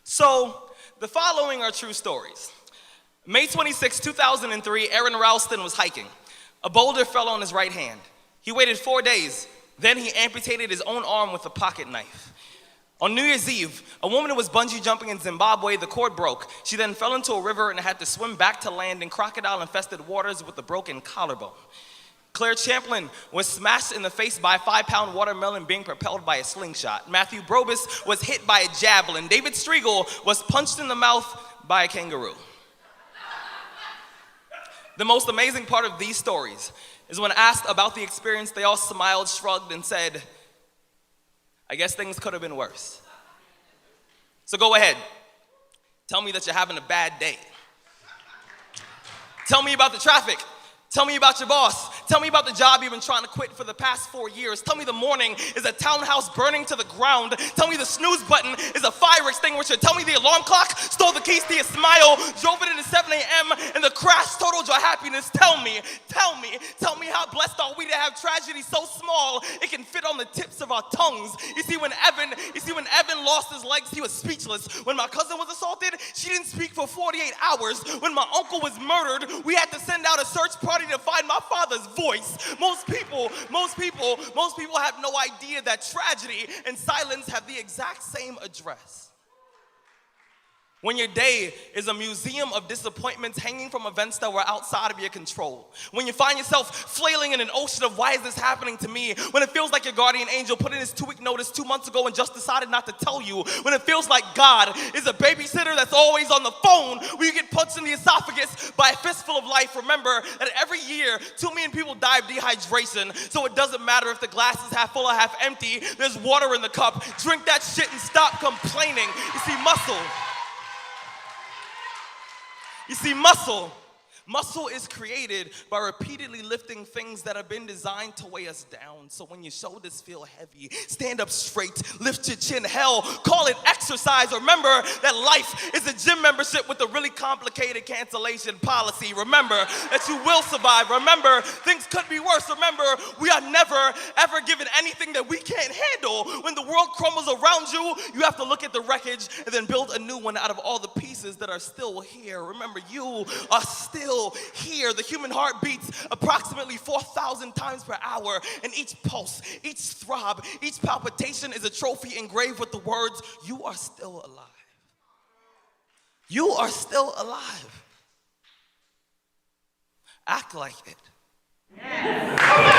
So, the following are true stories. May 26, 2003, Aaron Ralston was hiking. A boulder fell on his right hand. He waited 4 days. Then he amputated his own arm with a pocket knife. On New Year's Eve, a woman who was bungee jumping in Zimbabwe, the cord broke. She then fell into a river and had to swim back to land in crocodile-infested waters with a broken collarbone. Claire Champlin was smashed in the face by a 5-pound watermelon being propelled by a slingshot. Matthew Brobus was hit by a javelin. David Striegel was punched in the mouth by a kangaroo. The most amazing part of these stories is when asked about the experience, they all smiled, shrugged, and said, I guess things could have been worse. So go ahead. Tell me that you're having a bad day. Tell me about the traffic. Tell me about your boss. Tell me about the job you've been trying to quit for the past 4 years. Tell me the morning is a townhouse burning to the ground. Tell me the snooze button is a fire extinguisher. Tell me the alarm clock stole the keys to your smile, drove it into 7 a.m., and the crash totaled your happiness. Tell me how blessed are we to have tragedy so small it can fit on the tips of our tongues. You see, when Evan lost his legs, he was speechless. When my cousin was assaulted, she didn't speak for 48 hours. When my uncle was murdered, we had to send out a search party to find my father's voice. Most people have no idea that tragedy and silence have the exact same address. When your day is a museum of disappointments hanging from events that were outside of your control. When you find yourself flailing in an ocean of why is this happening to me? When it feels like your guardian angel put in his 2-week notice 2 months ago and just decided not to tell you. When it feels like God is a babysitter that's always on the phone. When you get punched in the esophagus by a fistful of life. Remember that every year 2 million people die of dehydration. So it doesn't matter if the glass is half full or half empty. There's water in the cup. Drink that shit and stop complaining. You see, muscle is created by repeatedly lifting things that have been designed to weigh us down. So when your shoulders feel heavy, stand up straight, lift your chin. Hell, call it exercise. Remember that life is a gym membership with a really complicated cancellation policy. Remember that you will survive. Remember, things could be worse. Remember, we are never, ever given anything that we can't handle. When the world crumbles around you, you have to look at the wreckage and then build a new one out of all the pieces that are still here. Remember, you are still here. The human heart beats approximately 4,000 times per hour, and each pulse, each throb, each palpitation is a trophy engraved with the words, you are still alive. You are still alive. Act like it. Yes.